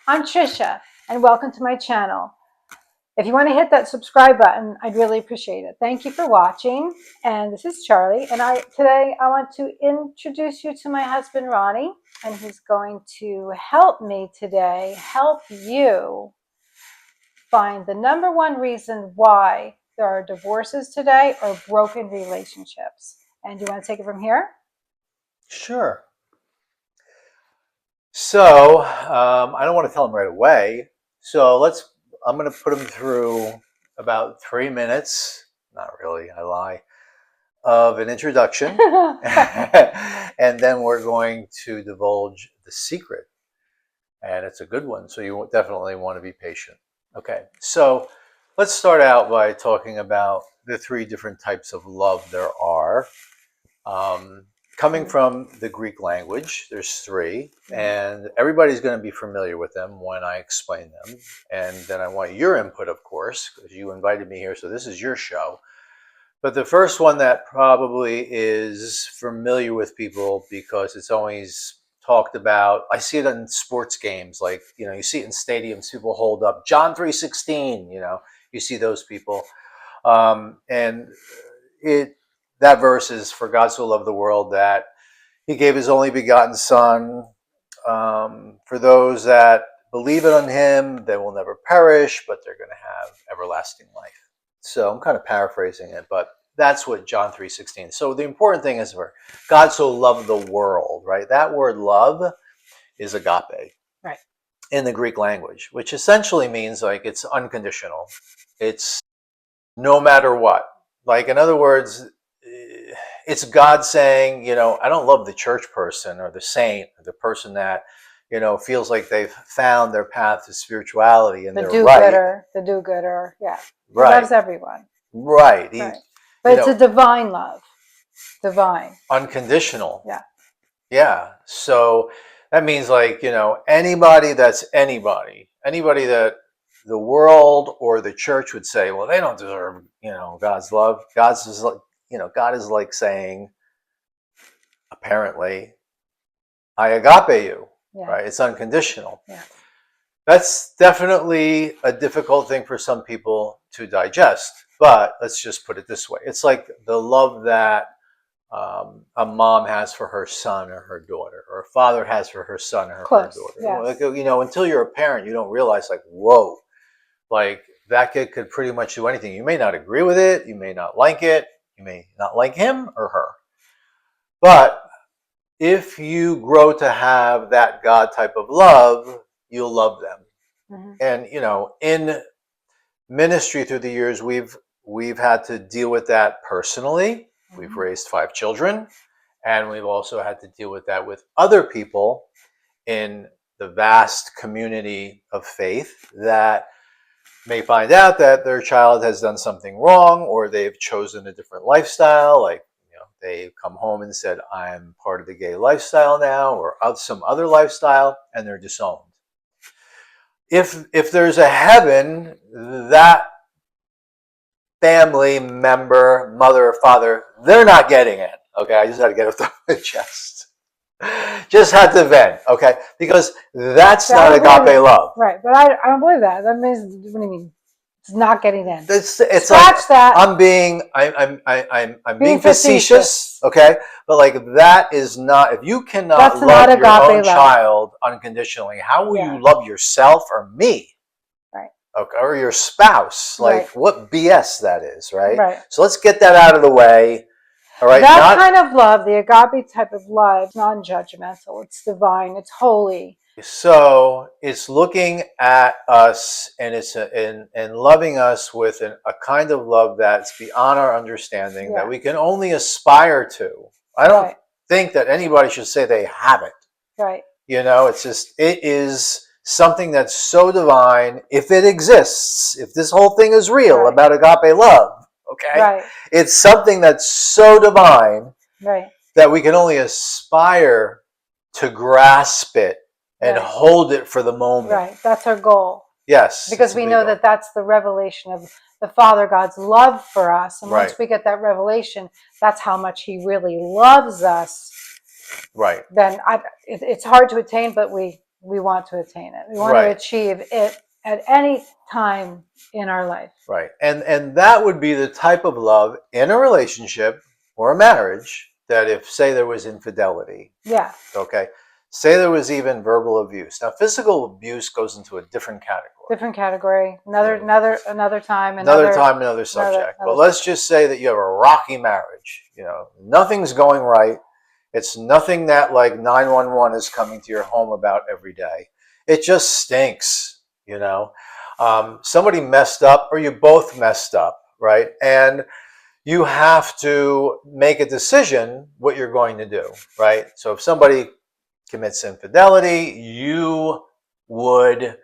I'm Trisha, and welcome to my channel. If you want to hit that subscribe button, I'd really appreciate it. Thank you for watching. And this is Charlie, and today I want to introduce you to my husband, Ronnie, and he's going to help me today, help you find the number one reason why there are divorces today or broken relationships. And do you want to take it from here? Sure. So I don't want to tell him right away. So I'm going to put him through about 3 minutes. Not really, I lie. Of an introduction. And then we're going to divulge the secret. And it's a good one. So you definitely want to be patient. Okay. So let's start out by talking about the three different types of love there are. Coming from the Greek language, there's three, and everybody's going to be familiar with them when I explain them. And then I want your input, of course, because you invited me here, so this is your show. But the first one that probably is familiar with people because it's always talked about, I see it in sports games, like, you see it in stadiums, people hold up John 3:16, you see those people. And that verse is, for God so loved the world that he gave his only begotten son. For those that believe it on him, they will never perish, but they're going to have everlasting life. So I'm kind of paraphrasing it, but that's what John 3:16. So the important thing is, for God so loved the world, right? That word love is agape. Right. In the Greek language, which essentially means like it's unconditional. It's no matter what. Like, in other words, it's God saying, I don't love the church person or the saint or the person that, feels like they've found their path to spirituality and they're right. The do-gooder, yeah. Right. He loves everyone. Right. Right. But it's a divine love. Divine. Unconditional. Yeah. Yeah. So that means, like, anybody that's anybody that the world or the church would say, well, they don't deserve, God's love. God's is like, God is like saying, apparently, I agape you, right? It's unconditional. Yeah. That's definitely a difficult thing for some people to digest, but let's just put it this way. It's like the love that a mom has for her son or her daughter, or a father has for her son or her daughter. Yes. Like, until you're a parent, you don't realize, like, whoa, like, that kid could pretty much do anything. You may not agree with it. You may not like it. You may not like him or her. But if you grow to have that God type of love, you'll love them. Mm-hmm. And, in ministry through the years, we've had to deal with that personally. Mm-hmm. We've raised 5 children, and we've also had to deal with that with other people in the vast community of faith that may find out that their child has done something wrong, or they've chosen a different lifestyle. Like, they've come home and said, I'm part of the gay lifestyle now, or of some other lifestyle, and they're disowned. If there's a heaven, that family member, mother or father, they're not getting it. Okay, I just had to get it off my chest. Just had to vent, okay? Because that's not agape love. Right, but I don't believe that. That means, what do you mean? It's not getting in. It's Scratch like, that. I'm being facetious, okay? But, like, that is not, if you cannot love your own child unconditionally, how will you love yourself or me? Right. Okay, or your spouse? Like, what BS that is, right? Right. So let's get that out of the way. All right. That kind of love, the agape type of love, is non-judgmental. It's divine. It's holy. So it's looking at us, and it's and loving us with a kind of love that's beyond our understanding, that we can only aspire to. I don't think that anybody should say they have it. Right. It's just, it is something that's so divine, if it exists, if this whole thing is real about agape love. Okay. Right. It's something that's so divine that we can only aspire to grasp it and hold it for the moment. Right. That's our goal. Yes. Because we know that that's the revelation of the Father God's love for us. And once we get that revelation, that's how much he really loves us. Right. Then it's hard to attain, but we we want to attain it. We want to achieve it at any time in our life. Right. And that would be the type of love in a relationship or a marriage that if, say, there was infidelity. Yeah. Okay. Say there was even verbal abuse. Now, physical abuse goes into a different category. Different category. Another time. Another subject. But let's just say that you have a rocky marriage. You know, nothing's going right. It's nothing that like 911 is coming to your home about every day. It just stinks, you know. Somebody messed up or you both messed up, right? And you have to make a decision what you're going to do, right? So if somebody commits infidelity, you would,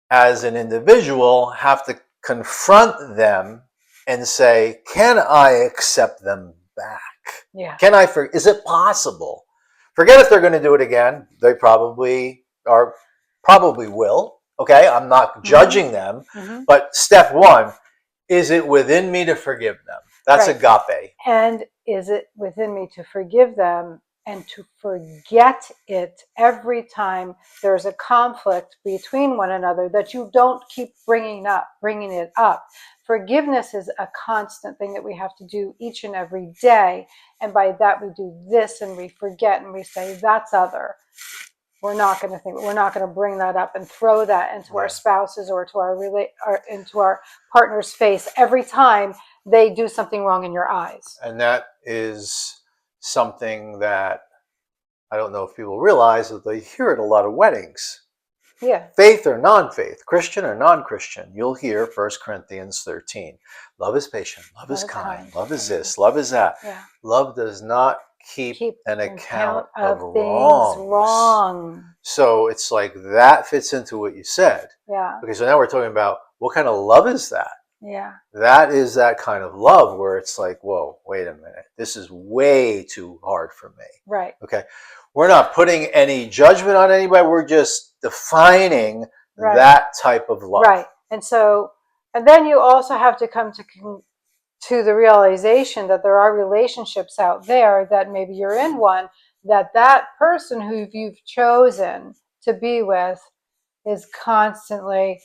as an individual, have to confront them and say, can I accept them back? Yeah. Is it possible? Forget if they're going to do it again. They probably will. Okay. I'm not judging them, but step one, is it within me to forgive them? That's agape. And is it within me to forgive them and to forget it every time there's a conflict between one another, that you don't keep bringing it up. Forgiveness is a constant thing that we have to do each and every day. And by that, we do this and we forget and we say, that's other. We're not going to bring that up and throw that into our spouses or to into our partner's face every time they do something wrong in your eyes. And that is something that I don't know if people realize that they hear at a lot of weddings. Yeah. Faith or non-faith, Christian or non-Christian, you'll hear 1 Corinthians 13. Love is patient, love is kind, love is this, love is that. Yeah. Love does not keep an account of wrong. So it's like that fits into what you said. Yeah. Okay, so now we're talking about what kind of love is that? Yeah. That is that kind of love where it's like, whoa, wait a minute. This is way too hard for me. Right. Okay. We're not putting any judgment on anybody. We're just defining that type of love. Right. And then you also have to come to the realization that there are relationships out there that maybe you're in one, that person who you've chosen to be with is constantly,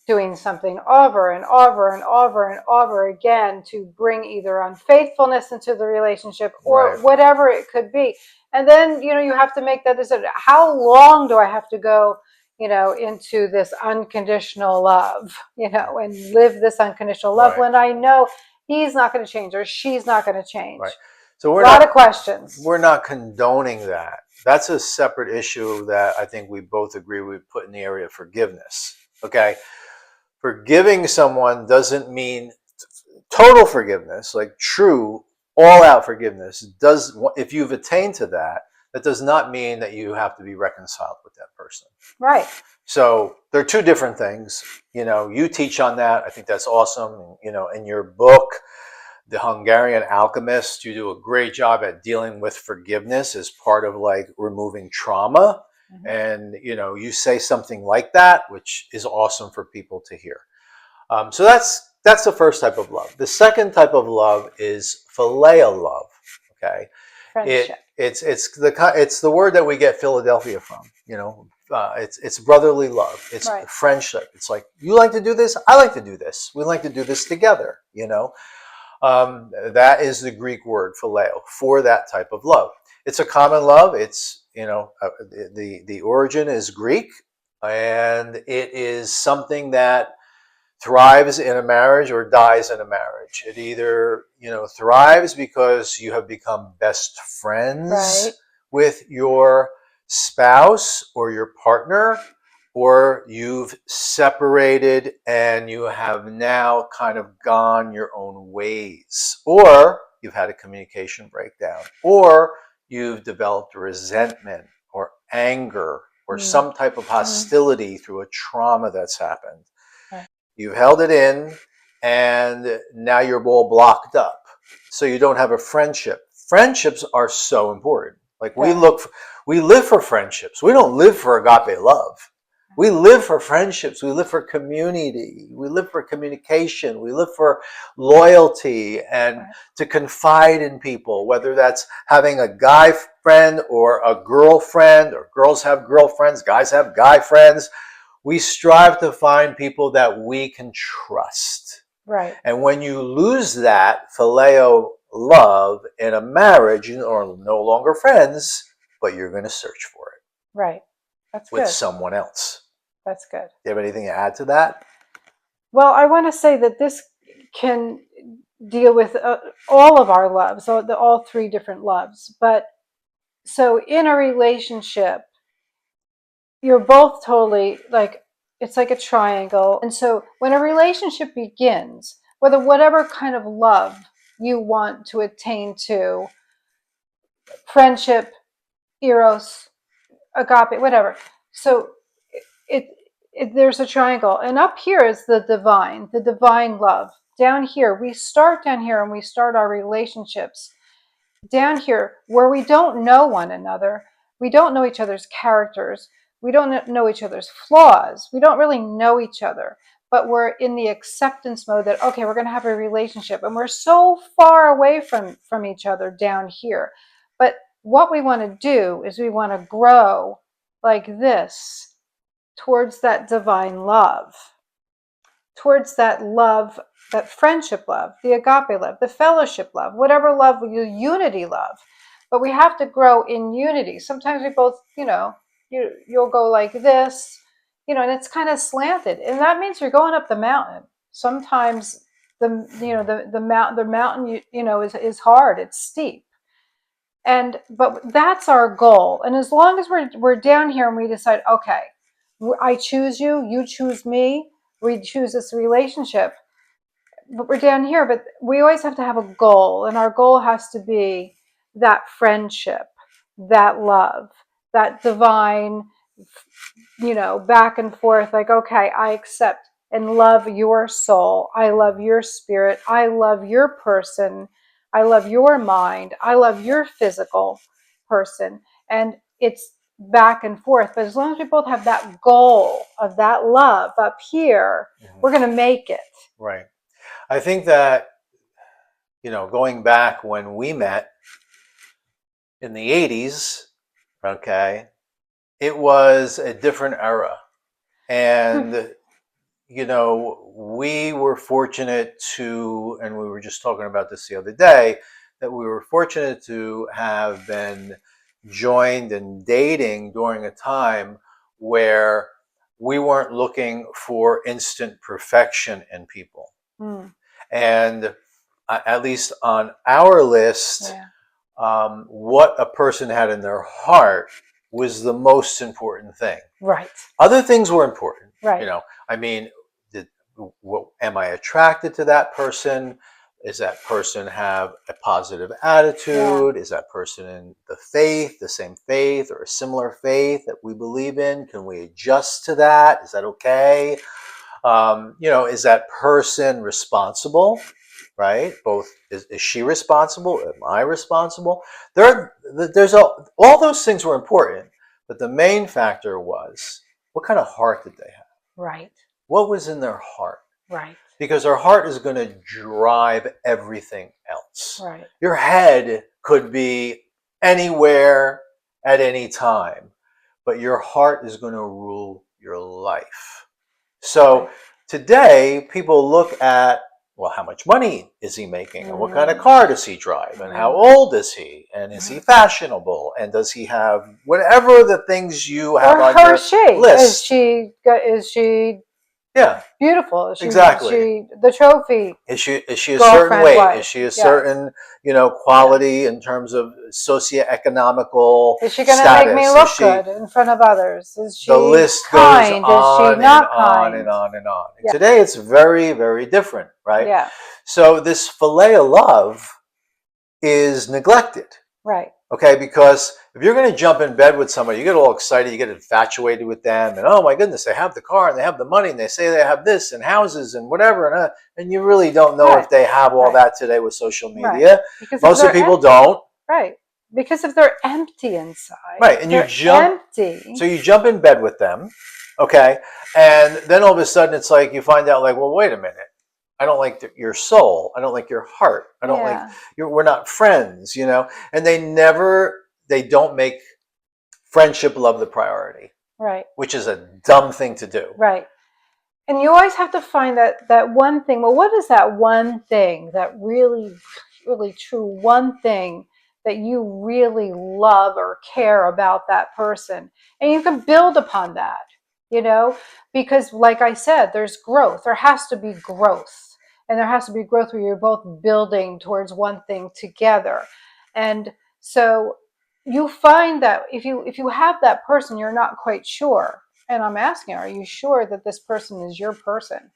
doing something over and over and over and over again to bring either unfaithfulness into the relationship or whatever it could be. And then, you have to make that decision. How long do I have to go, into this unconditional love, and live this unconditional love when I know he's not going to change or she's not going to change? Right. So a lot of questions. We're not condoning that. That's a separate issue that I think we both agree we put in the area of forgiveness. Okay. Forgiving someone doesn't mean total forgiveness, like true, all-out forgiveness. If you've attained to that, that does not mean that you have to be reconciled with that person. Right. So they're two different things. You teach on that. I think that's awesome. In your book, The Hungarian Alchemist, you do a great job at dealing with forgiveness as part of like removing trauma. And, you say something like that, which is awesome for people to hear. So that's the first type of love. The second type of love is phileo love. Okay. Friendship. It's the word that we get Philadelphia from, it's brotherly love. It's friendship. It's like, you like to do this. I like to do this. We like to do this together. That is the Greek word phileo for that type of love. It's a common love. It's, the origin is Greek, and it is something that thrives in a marriage or dies in a marriage. It either, thrives because you have become best friends with your spouse or your partner, or you've separated and you have now kind of gone your own ways, or you've had a communication breakdown, or you've developed resentment or anger or some type of hostility through a trauma that's happened. You've held it in and now you're all blocked up. So you don't have a friendship. Friendships are so important. Like we live for friendships. We don't live for agape love. We live for friendships. We live for community. We live for communication. We live for loyalty and to confide in people, whether that's having a guy friend or a girlfriend, or girls have girlfriends, guys have guy friends. We strive to find people that we can trust. Right. And when you lose that phileo love in a marriage, you are no longer friends, but you're going to search for it. Right. That's with good. someone else. That's good. Do you have anything to add to that? Well, I want to say that this can deal with all of our loves, so all three different loves. But so in a relationship, you're both totally like, it's like a triangle. And so when a relationship begins, whatever kind of love you want to attain to, friendship, eros, agape, whatever. So there's a triangle, and up here is the divine love. Down here, we start down here, and we start our relationships down here where we don't know one another. We don't know each other's characters. We don't know each other's flaws. We don't really know each other, but we're in the acceptance mode that, okay, we're going to have a relationship, and we're so far away from each other down here. But what we want to do is we want to grow like this towards that divine love, towards that love, that friendship love, the agape love, the fellowship love, whatever love, you unity love. But we have to grow in unity. Sometimes we both, you'll go like this, and it's kind of slanted, and that means you're going up the mountain. Sometimes the mountain is hard, it's steep. But that's our goal. And as long as we're down here and we decide, okay, I choose you, you choose me, we choose this relationship, but we're down here, but we always have to have a goal, and our goal has to be that friendship, that love, that divine, back and forth, like, okay, I accept and love your soul, I love your spirit, I love your person, I love your mind, I love your physical person. And it's back and forth. But as long as we both have that goal of that love up here, we're going to make it. Right. I think that, going back when we met in the 80s, okay, it was a different era. And, we were fortunate to, and we were just talking about this the other day, that we were fortunate to have been joined and dating during a time where we weren't looking for instant perfection in people. And at least on our list, what a person had in their heart was the most important thing. Right. Other things were important. Right. I mean, am I attracted to that person? Does that person have a positive attitude? Is that person in the same faith, or a similar faith that we believe in? Can we adjust to that? Is that okay? Is that person responsible? Right? Both, is she responsible? Am I responsible? All those things were important, but the main factor was, what kind of heart did they have? Right. What was in their heart? Right. Because our heart is going to drive everything else. Right. Your head could be anywhere at any time, but your heart is going to rule your life. So today, people look at, well, how much money is he making? And what kind of car does he drive? And how old is he? And is he fashionable? And does he have whatever the things you have on your list? Is she beautiful? Is she the trophy? Is she a certain weight? Wife? Is she a certain quality in terms of socioeconomical status? Is she going to make me look good in front of others? Is she the list kind? Goes on, is she not and kind? On and on and on. And today it's very, very different, right? Yeah. So this phileo love is neglected. Right. Okay, because if you're going to jump in bed with somebody, you get all excited, you get infatuated with them, and oh my goodness, they have the car and they have the money and they say they have this and houses and whatever, and you really don't know if they have all that today with social media. Right. Most of people don't. Right. Because if they're empty inside. Right, and you jump. Empty. So you jump in bed with them, okay, and then all of a sudden it's like you find out, like, well, wait a minute. I don't like your soul. I don't like your heart. I don't like we're not friends, and they never they don't make friendship, love the priority, Right. which is a dumb thing to do. Right. And you always have to find that one thing. Well, what is that one thing, that really, really true one thing that you really love or care about that person? And you can build upon that, because like I said, there's growth. There has to be growth. And there has to be growth where you're both building towards one thing together. And so you find that if you have that person, you're not quite sure. And I'm asking, are you sure that this person is your person?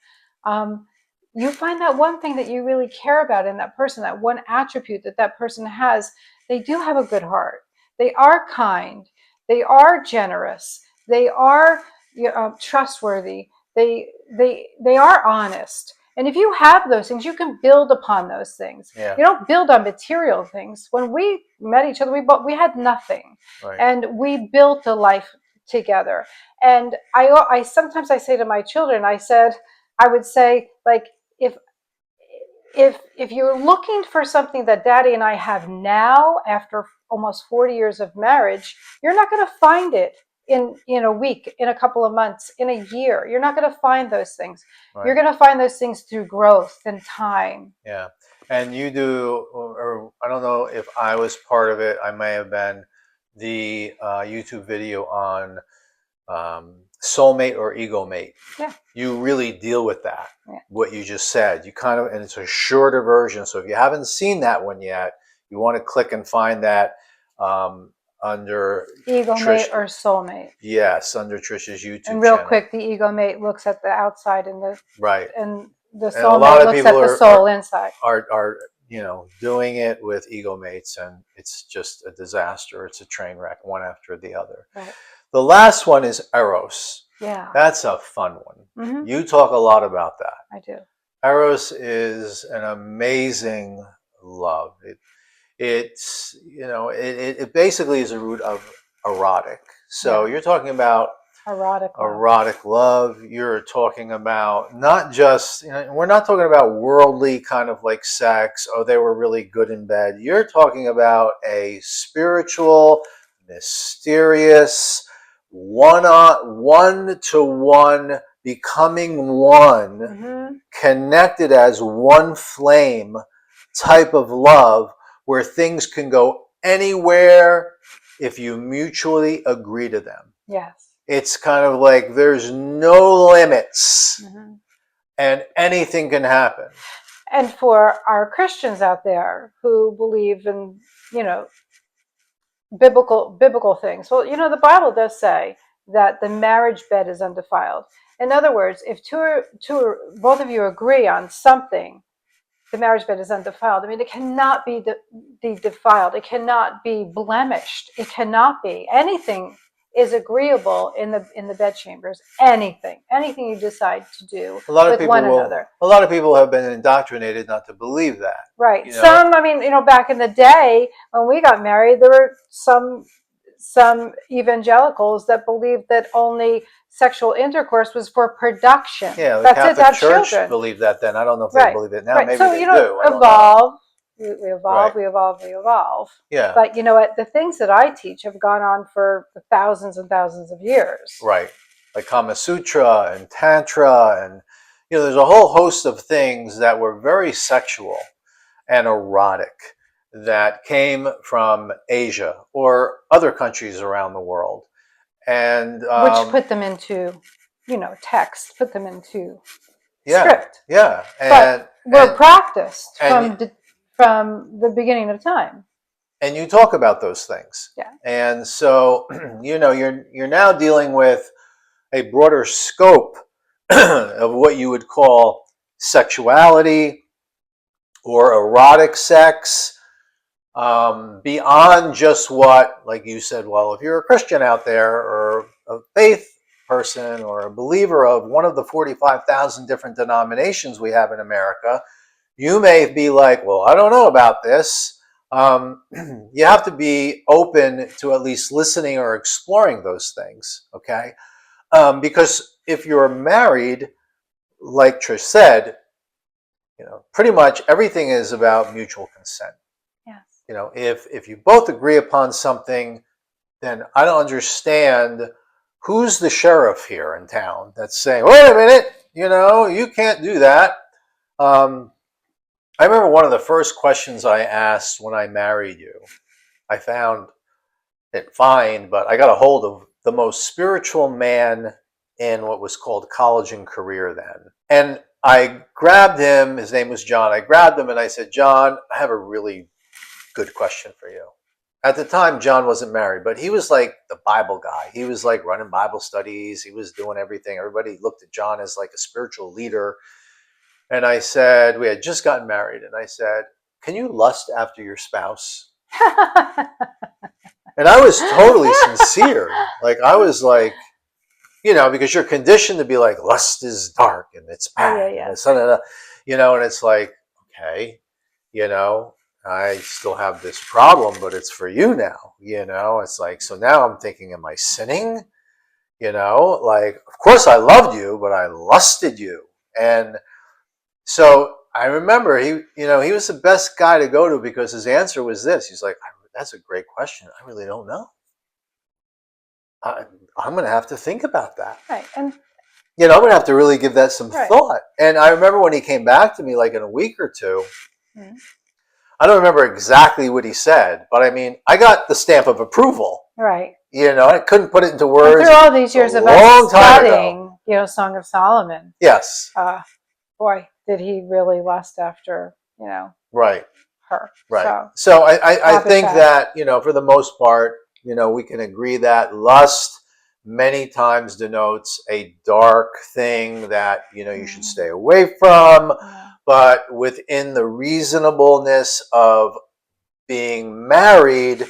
You find that one thing that you really care about in that person, that one attribute that person has. They do have a good heart. They are kind. They are generous. They are trustworthy. They are honest. And if you have those things, you can build upon those things. Yeah. You don't build on material things. When we met each other, we had nothing, Right. and we built a life together. And I sometimes I say to my children, I would say, like, if you're looking for something that Daddy and I have now, after almost 40 years of marriage, you're not going to find it in a week, in a couple of months, in a year. You're not going to find those things. Right. You're going to find those things through growth and time. Yeah. And you do, or I don't know if I was part of it, I may have been, the YouTube video on soulmate or ego mate. Yeah. You really deal with that, Yeah. what you just said. You kind of, and it's a shorter version. So if you haven't seen that one yet, you want to click and find that under Ego mate or soulmate. Yes, under Trisha's YouTube and real channel. quick, the ego mate looks at the outside, and the Right. and the And a soulmate lot of looks people at the soul inside. Are doing it with ego mates, and it's just a disaster. It's a train wreck, one after the other. Right. The last one is Eros. Yeah. That's a fun one. Mm-hmm. You talk a lot about that. I do. Eros is an amazing love. It's it basically is a root of erotic. So you're talking about erotic love. You're talking about not just, we're not talking about worldly kind of like sex. Oh, they were really good in bed. You're talking about a spiritual, mysterious, one-to-one, becoming one, Mm-hmm. connected as one flame type of love, where things can go anywhere if you mutually agree to them. Yes. It's kind of like there's no limits, Mm-hmm. and anything can happen. And for our Christians out there who believe in, biblical things, well, the Bible does say that the marriage bed is undefiled. In other words, if both of you agree on something, the marriage bed is undefiled. I mean, it cannot be defiled. It cannot be blemished. It cannot be. Anything is agreeable in the bedchambers. Anything you decide to do with one another. A lot of people have been indoctrinated not to believe that. Right. Some, back in the day when we got married, there were some evangelicals that believed that only sexual intercourse was for production. Yeah, the That's Catholic it, to have Church children. believed that then. I don't know if they believe it now. Right. Maybe so, they do. evolve. We evolve, Right. we evolve, we evolve. Yeah. But you know what? The things that I teach have gone on for thousands and thousands of years. Right. Like Kama Sutra and Tantra, and there's a whole host of things that were very sexual and erotic that came from Asia or other countries around the world. And which put them into, text, put them into yeah, script. Yeah. But were practiced from the beginning of time. And you talk about those things. Yeah. And so, you're now dealing with a broader scope of what you would call sexuality or erotic sex, beyond just what, like you said, well, if you're a Christian out there or a faith person or a believer of one of the 45,000 different denominations we have in America, you may be like, well, I don't know about this. You have to be open to at least listening or exploring those things, okay? Because if you're married, like Trish said, pretty much everything is about mutual consent. Yes. if you both agree upon something, then I don't understand who's the sheriff here in town that's saying, wait a minute, you can't do that. I remember one of the first questions I asked when I married you. I found it fine, but I got a hold of the most spiritual man in what was called college and career then. And I grabbed him. His name was John. I grabbed him and I said, John, I have a really good question for you. At the time, John wasn't married, but he was like the Bible guy. He was like running Bible studies. He was doing everything. Everybody looked at John as like a spiritual leader. And I said, we had just gotten married. And I said, can you lust after your spouse? And I was totally sincere. Like, I was like, because you're conditioned to be like, lust is dark and it's bad. Yeah. And it's like, okay, I still have this problem, but it's for you now, it's like, so now I'm thinking, am I sinning? Like, of course I loved you, but I lusted you. And so I remember he was the best guy to go to because his answer was this. He's like, that's a great question. I really don't know. I'm going to have to think about that. Right. And I'm going to have to really give that some thought. And I remember when he came back to me, like in a week or two, I don't remember exactly what he said, but I mean, I got the stamp of approval. Right. I couldn't put it into words. And through all these years of us studying, Song of Solomon. Yes. Boy, did he really lust after, right. her. Right. So I think that, for the most part, we can agree that lust many times denotes a dark thing that, you should stay away from. But within the reasonableness of being married,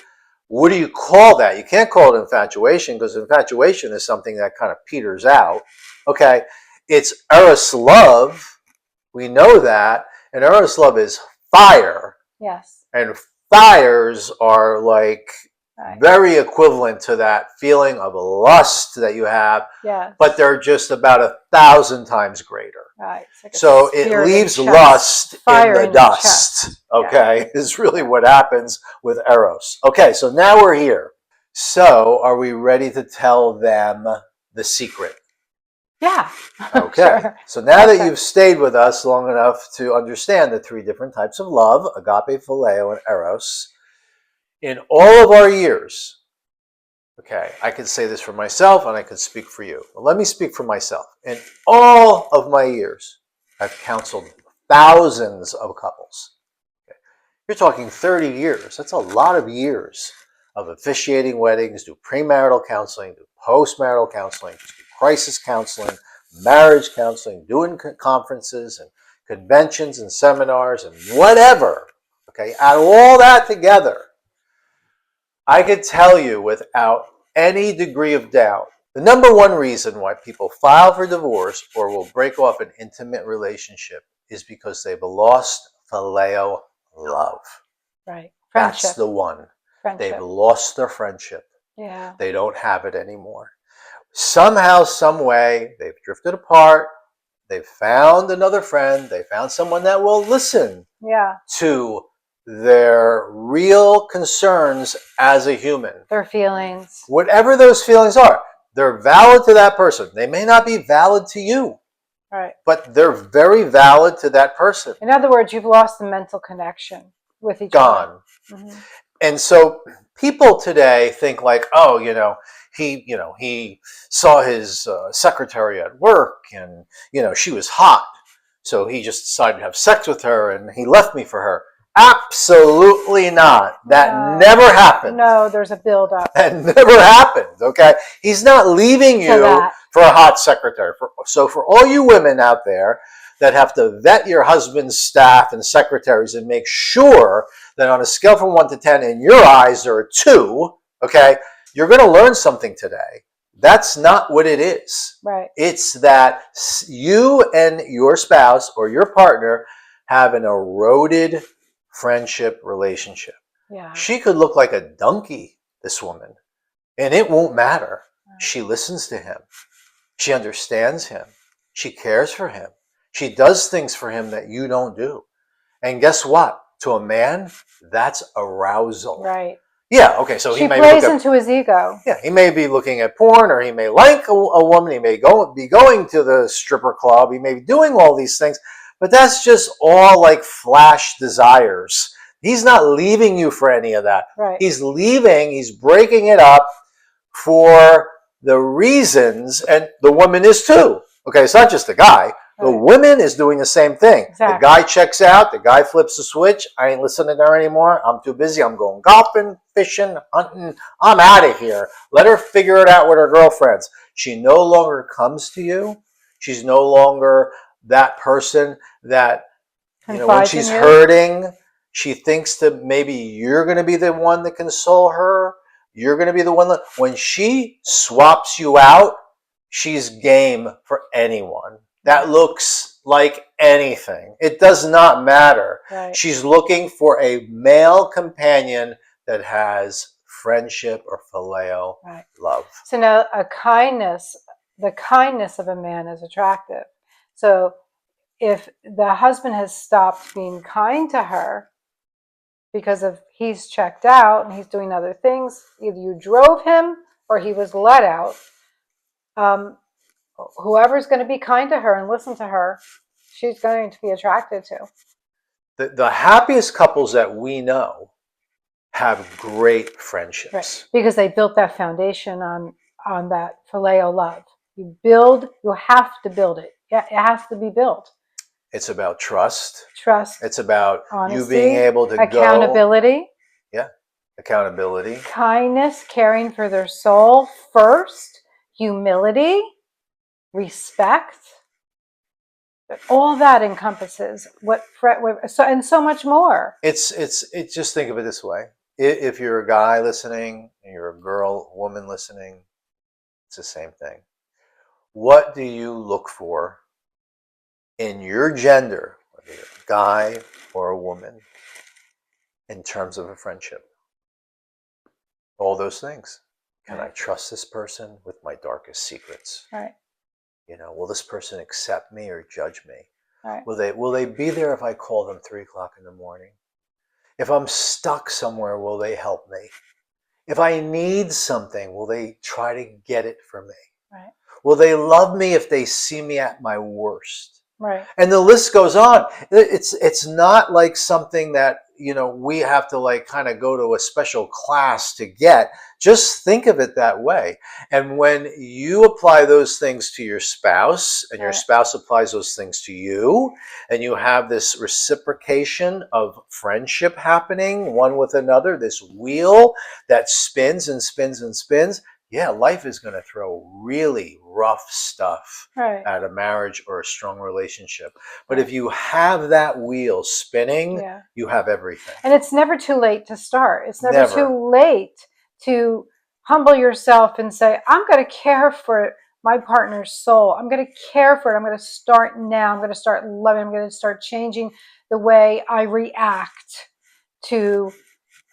what do you call that? You can't call it infatuation, because infatuation is something that kind of peters out. Okay. It's eros love. We know that. And eros love is fire. Yes. And fires are like very equivalent to that feeling of lust that you have. Yes. But they're just about 1,000 times greater. Right. Like so it leaves lust in the dust. Okay, is really what happens with eros. Okay, so now we're here. So are we ready to tell them the secret? Yeah. Okay. Sure. So now that you've stayed with us long enough to understand the 3 different types of love, agape, phileo, and eros, in all of our years, okay, I can say this for myself and I can speak for you. Well, let me speak for myself. In all of my years, I've counseled thousands of couples. Okay. You're talking 30 years. That's a lot of years of officiating weddings, do premarital counseling, do postmarital counseling, do crisis counseling, marriage counseling, doing conferences and conventions and seminars and whatever. Okay, add all that together, I could tell you without any degree of doubt, the number one reason why people file for divorce or will break off an intimate relationship is because they've lost phileo love. Right. Friendship. That's the one. Friendship. They've lost their friendship. Yeah. They don't have it anymore. Somehow, some way, they've drifted apart. They've found another friend. They found someone that will listen to their real concerns as a human. Their feelings. Whatever those feelings are, they're valid to that person. They may not be valid to you. Right. But they're very valid to that person. In other words, you've lost the mental connection with each other. Gone. And so people today think like, oh, he saw his secretary at work and, she was hot. So he just decided to have sex with her and he left me for her. Absolutely not. That never happened. No, there's a build-up. That never happened, okay? He's not leaving you for a hot secretary. So for all you women out there that have to vet your husband's staff and secretaries and make sure that on a scale from 1 to 10, in your eyes, there are 2, okay? You're going to learn something today. That's not what it is. Right. It's that you and your spouse or your partner have an eroded friendship relationship. Yeah. She could look like a donkey, this woman, and it won't matter. She listens to him. She understands him. She cares for him. She does things for him that you don't do. And guess what? to a man, that's arousal. Right. Yeah, okay, so She he may plays look at, into his ego. yeah, he may be looking at porn, or he may like a woman, he may be going to the stripper club, he may be doing all these things, but that's just all like flash desires. He's not leaving you for any of that. Right. He's breaking it up for the reasons, and the woman is too. Okay, it's not just the guy. The Right. woman is doing the same thing. Exactly. The guy checks out, the guy flips the switch. I ain't listening to her anymore. I'm too busy. I'm going golfing, fishing, hunting. I'm out of here. Let her figure it out with her girlfriends. She no longer comes to you. She's no longer that person that, you know, when Confides in she's you. hurting, she thinks that maybe you're going to be the one to console her. You're going to be the one that, when she swaps you out, she's game for anyone. That looks like anything. It does not matter. Right. She's looking for a male companion that has friendship or phileo Right. love. So now the kindness of a man is attractive. So if the husband has stopped being kind to her because of he's checked out and he's doing other things, either you drove him or he was let out, whoever's going to be kind to her and listen to her, she's going to be attracted to. The happiest couples that we know have great friendships. Right. Because they built that foundation on that phileo love. You have to build it. Yeah, it has to be built. It's about trust. Trust. It's about honesty, you being able to accountability. Yeah, accountability. Kindness, caring for their soul first. Humility, respect. All that encompasses and so much more. It's just think of it this way. If you're a guy listening and you're a woman listening, it's the same thing. What do you look for in your gender, whether you're a guy or a woman, in terms of a friendship? All those things. Can I trust this person with my darkest secrets? Right. You know, will this person accept me or judge me? Right. Will they be there if I call them 3:00 in the morning? If I'm stuck somewhere, will they help me? If I need something, will they try to get it for me? Right. Will they love me if they see me at my worst? Right. And the list goes on. It's not like something that, you know, we have to like kind of go to a special class to get. Just think of it that way. And when you apply those things to your spouse and your spouse applies those things to you, and you have this reciprocation of friendship happening one with another, this wheel that spins and spins and spins, yeah, life is going to throw really rough stuff at a marriage or a strong relationship. But if you have that wheel spinning, you have everything. And it's never too late to start. It's never too late to humble yourself and say, I'm going to care for my partner's soul. I'm going to care for it. I'm going to start now. I'm going to start loving. I'm going to start changing the way I react to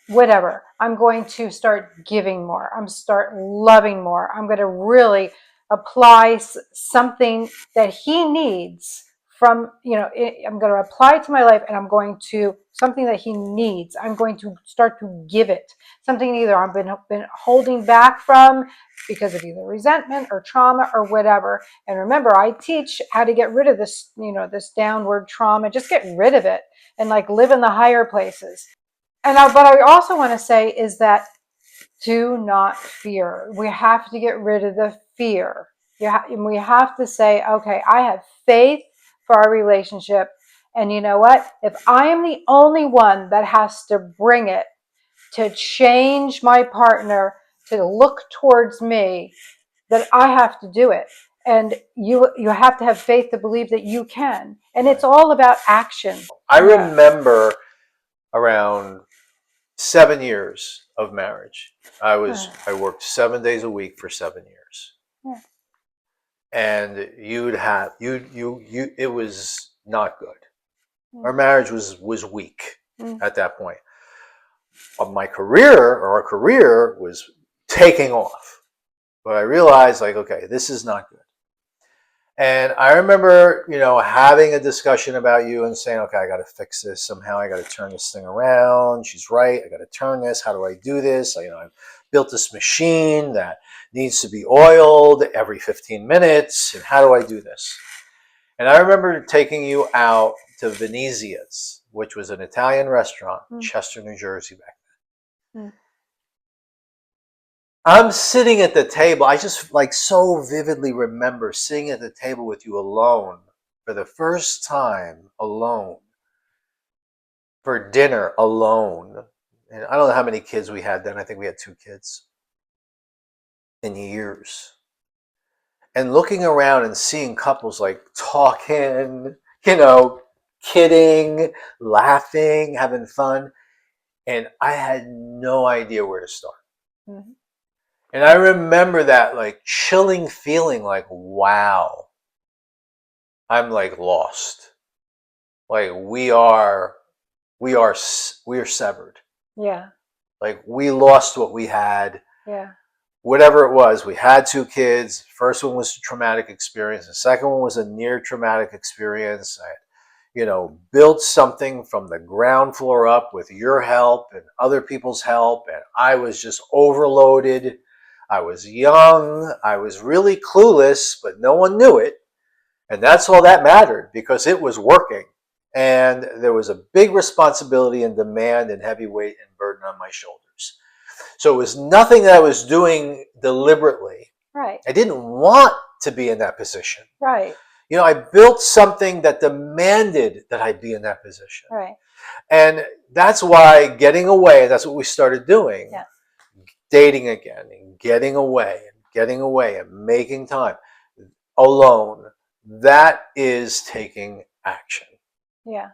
whatever. I'm going to start giving more. I'm start loving more. I'm going to really apply something that he needs from, you know, I'm going to apply it to my life, and I'm going to something that he needs. I'm going to start to give it something either I've been holding back from because of either resentment or trauma or whatever. And remember, I teach how to get rid of this, you know, this downward trauma. Just get rid of it and like live in the higher places. And what I also want to say is that do not fear. We have to get rid of the fear. We have to say, okay, I have faith for our relationship. And you know what? If I am the only one that has to bring it to change my partner to look towards me, that I have to do it. And you have to have faith to believe that you can. And it's all about action. I remember around 7 years of marriage. I worked 7 days a week for 7 years. Yeah. And it was not good. Our marriage was weak at that point. Our career was taking off. But I realized, like, okay, this is not good. And I remember, having a discussion about you and saying, okay, I got to fix this somehow. I got to turn this thing around. She's right. I got to turn this. How do I do this? I've built this machine that needs to be oiled every 15 minutes. And how do I do this? And I remember taking you out to Venezia's, which was an Italian restaurant in Chester, New Jersey back then. I'm sitting at the table. I just so vividly remember sitting at the table with you alone for the first time, alone, for dinner alone. And I don't know how many kids we had then. I think we had 2 kids in years. And looking around and seeing couples talking, kidding, laughing, having fun. And I had no idea where to start. Mm-hmm. And I remember that chilling feeling wow, I'm lost. We are severed. Yeah. We lost what we had. Yeah. Whatever it was, we had 2 kids. First one was a traumatic experience. The second one was a near traumatic experience. I built something from the ground floor up with your help and other people's help. And I was just overloaded. I was young. I was really clueless, but no one knew it. And that's all that mattered because it was working. And there was a big responsibility and demand and heavy weight and burden on my shoulders. So it was nothing that I was doing deliberately. Right. I didn't want to be in that position. Right. I built something that demanded that I be in that position. Right. And that's why getting away, that's what we started doing. Yeah. Dating again and getting away and making time alone. That is taking action. Yeah.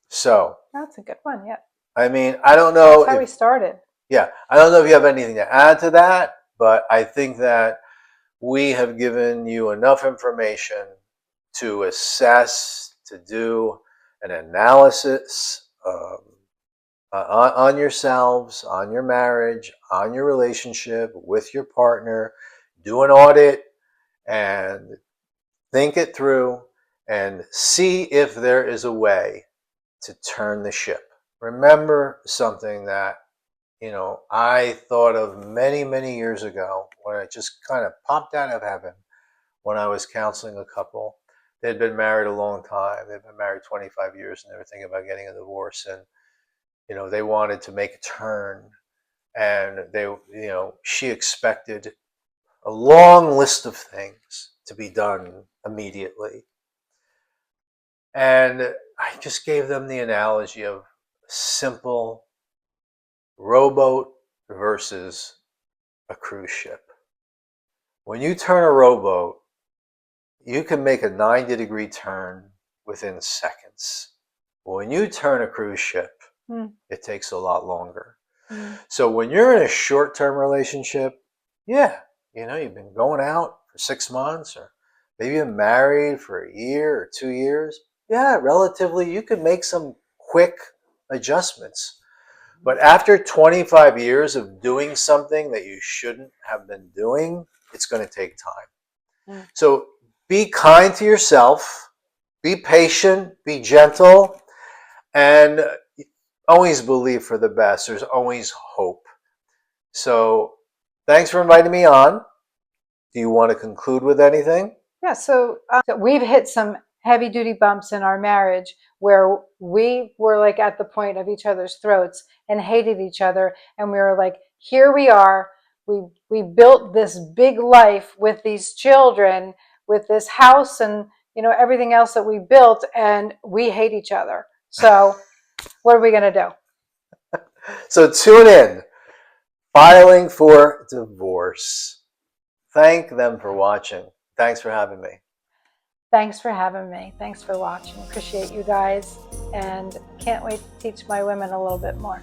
So. That's a good one. Yeah. I mean, I don't know. That's how we started. Yeah. I don't know if you have anything to add to that, but I think that we have given you enough information to assess, to do an analysis on yourselves, on your marriage, on your relationship with your partner, do an audit and think it through and see if there is a way to turn the ship. Remember something that, I thought of many, many years ago when it just kind of popped out of heaven when I was counseling a couple. They'd been married a long time. They'd been married 25 years and they were thinking about getting a divorce. And, they wanted to make a turn. And she expected a long list of things to be done immediately. And I just gave them the analogy of simple rowboat versus a cruise ship. When you turn a rowboat, you can make a 90-degree turn within seconds. When you turn a cruise ship, it takes a lot longer. So when you're in a short-term relationship, yeah, you've been going out for 6 months or maybe you've been married for a year or 2 years. Yeah, relatively, you can make some quick adjustments. But after 25 years of doing something that you shouldn't have been doing, it's going to take time. So be kind to yourself, be patient, be gentle, and always believe for the best. There's always hope. So thanks for inviting me on. Do you want to conclude with anything? Yeah, so we've hit some heavy-duty bumps in our marriage where we were at the point of each other's throats and hated each other. And we were here we are. We built this big life with these children, with this house and, everything else that we built, and we hate each other. So what are we going to do? So tune in. Filing for divorce. Thank them for watching. Thanks for having me. Thanks for having me. Thanks for watching. Appreciate you guys, and can't wait to teach my women a little bit more.